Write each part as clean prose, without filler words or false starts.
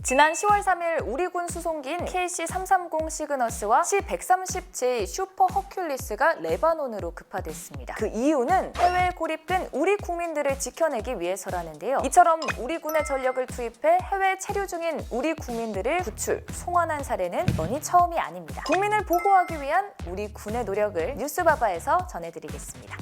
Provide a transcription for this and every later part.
지난 10월 3일 우리 군 수송기인 KC-330 시그너스와 C-130J 슈퍼 허큘리스가 레바논으로 급파됐습니다. 그 이유는 해외에 고립된 우리 국민들을 지켜내기 위해서라는데요. 이처럼 우리 군의 전력을 투입해 해외에 체류 중인 우리 국민들을 구출, 송환한 사례는 이번이 처음이 아닙니다. 국민을 보호하기 위한 우리 군의 노력을 뉴스바바에서 전해드리겠습니다.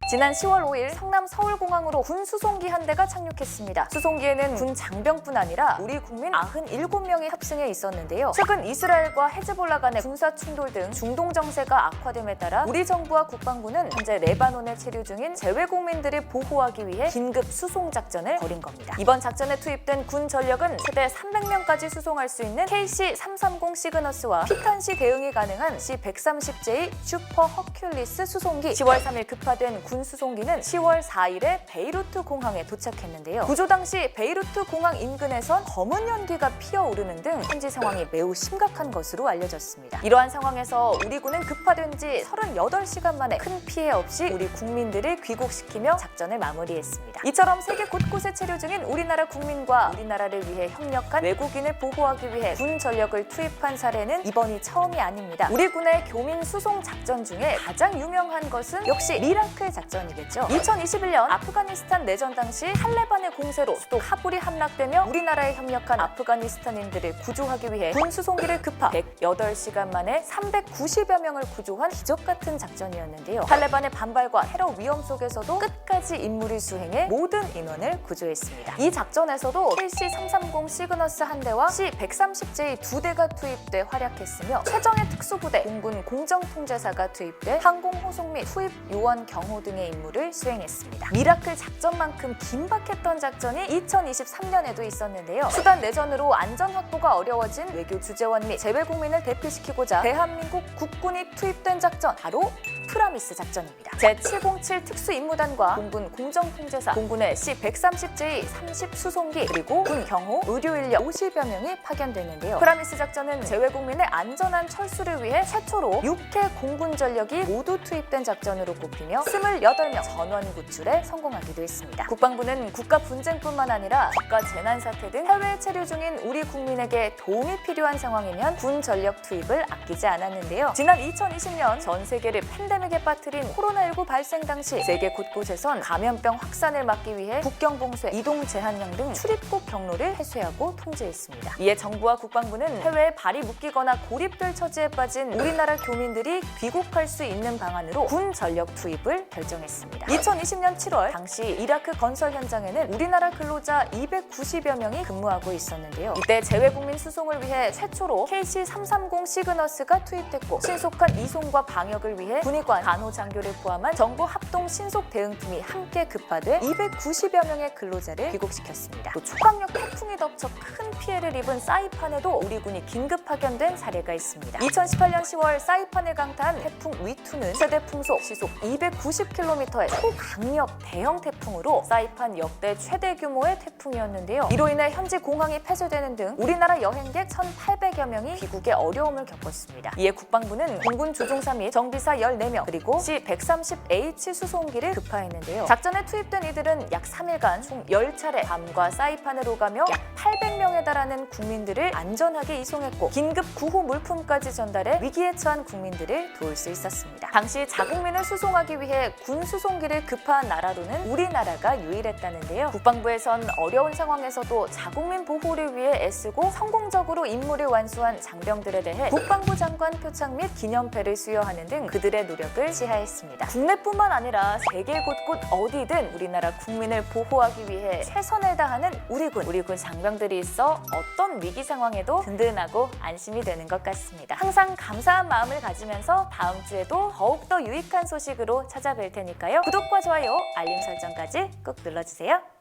지난 10월 5일 성남 서울공항으로 군 수송기 한 대가 착륙했습니다. 수송기에는 군 장병뿐 아니라 우리 국민 97명이 탑승해 있었는데요. 최근 이스라엘과 헤즈볼라 간의 군사 충돌 등 중동 정세가 악화됨에 따라 우리 정부와 국방부는 현재 레바논에 체류 중인 재외 국민들을 보호하기 위해 긴급 수송 작전을 벌인 겁니다. 이번 작전에 투입된 군 전력은 최대 300명까지 수송할 수 있는 KC-330 시그너스와 피탄시 대응이 가능한 C-130J 슈퍼 허큘리스 수송기, 10월 3일 급파된 군 수송기는 10월 4일에 베이루트 공항에 도착했는데요. 구조 당시 베이루트 공항 인근에선 검은 연기가 피어오르는 등 현지 상황이 매우 심각한 것으로 알려졌습니다. 이러한 상황에서 우리 군은 급파된 지 38시간 만에 큰 피해 없이 우리 국민들을 귀국시키며 작전을 마무리했습니다. 이처럼 세계 곳곳에 체류 중인 우리나라 국민과 우리나라를 위해 협력한 외국인을 보호하기 위해 군 전력을 투입한 사례는 이번이 처음이 아닙니다. 우리 군의 교민 수송 작전 중에 가장 유명한 것은 역시 미라클 작전이겠죠. 2021년 아프가니스탄 내전 당시 탈레반의 공세로 수도 카불이 함락되며 우리나라에 협력한 아프가니스탄인들을 구조하기 위해 군 수송기를 급파 108시간 만에 390여 명을 구조한 기적같은 작전이었는데요. 탈레반의 반발과 테러 위험 속에서도 끝까지 임무를 수행해 모든 인원을 구조했습니다. 이 작전에서도 KC-330 시그너스 한 대와 C-130J 두 대가 투입돼 활약했으며 최정예 특수부대, 공군 공정통제사가 투입돼 항공호송 및 투입 요원 경호 등의 임무를 수행했습니다. 미라클 작전만큼 긴박했던 작전이 2023년에도 있었는데요. 수단 내전으로 안전 확보가 어려워진 외교 주재원 및 재외 국민을 대피시키고자 대한민국 국군이 투입된 작전, 바로 프라미스 작전입니다. 제707 특수임무단과 공군 공정통제사, 공군의 C-130J 30 수송기, 그리고 군 경호, 의료 인력 50여 명이 파견됐는데요. 프라미스 작전은 재외 국민의 안전한 철수를 위해 최초로 6회 공군 전력이 모두 투입된 작전으로 꼽히며 28명 전원 구출에 성공하기도 했습니다. 국방부는 국가 분쟁뿐만 아니라 국가 재난 사태 등 해외에 체류 중인 우리 국민에게 도움이 필요한 상황이면 군 전력 투입을 아끼지 않았는데요. 지난 2020년 전 세계를 팬데믹에 빠뜨린 코로나19 발생 당시 세계 곳곳에선 감염병 확산을 막기 위해 국경 봉쇄, 이동 제한령 등 출입국 경로를 해소하고 통제했습니다. 이에 정부와 국방부는 해외에 발이 묶이거나 고립될 처지에 빠진 우리나라 교민들이 귀국할 수 있는 방안으로 군 전력 투입을 결정했습니다. 2020년 7월 당시 이라크 건설 현장에는 우리나라 근로자 290여 명이 근무하고 있었는데요. 이때 재외국민 수송을 위해 최초로 KC-330 시그너스가 투입됐고 신속한 이송과 방역을 위해 군의관, 간호장교를 포함한 정부 합동 신속 대응팀이 함께 급파돼 290여 명의 근로자를 귀국시켰습니다. 또 초강력 태풍이 덮쳐 큰 피해를 입은 사이판에도 우리 군이 긴급 파견된 사례가 있습니다. 2018년 10월 사이판을 강타한 태풍 위투는 최대 풍속 시속 290km의 초강력 대형 태풍으로 사이판 역대 최대 규모의 태풍이었는데요. 이로 인해 현지 공항이 폐쇄되는 등 우리나라 여행객 1,800여 명이 귀국에 어려움을 겪었습니다. 이에 국방부는 공군 조종사 및 정비사 14명, 그리고 C-130H 수송기를 급파했는데요. 작전에 투입된 이들은 약 3일간 총 10차례 밤과 사이판을 오가며 약 800명에 달하는 국민들을 안전하게 이송했고 긴급 구호 물품까지 전달해 위기에 처한 국민들을 도울 수 있었습니다. 당시 자국민을 수송하기 위해 군 수송기를 급파한 나라로는 우리나라가 유일했다는데요. 국방부에선 어려운 상황에서도 자국민 보호를 위해 애쓰고 성공적으로 임무를 완수한 장병들에 대해 국방부 장관 표창 및 기념패를 수여하는 등 그들의 노력을 시하했습니다. 국내뿐만 아니라 세계 곳곳 어디든 우리나라 국민을 보호하기 위해 최선을 다하는 우리 군 장병들이 있어 어떤 위기 상황에도 든든하고 안심이 되는 것 같습니다. 항상 감사한 마음을 가지면서 다음 주에도 더욱더 유익한 소식으로 찾아뵐 테니까요. 구독과 좋아요, 알림 설정까지 꼭 눌러주세요.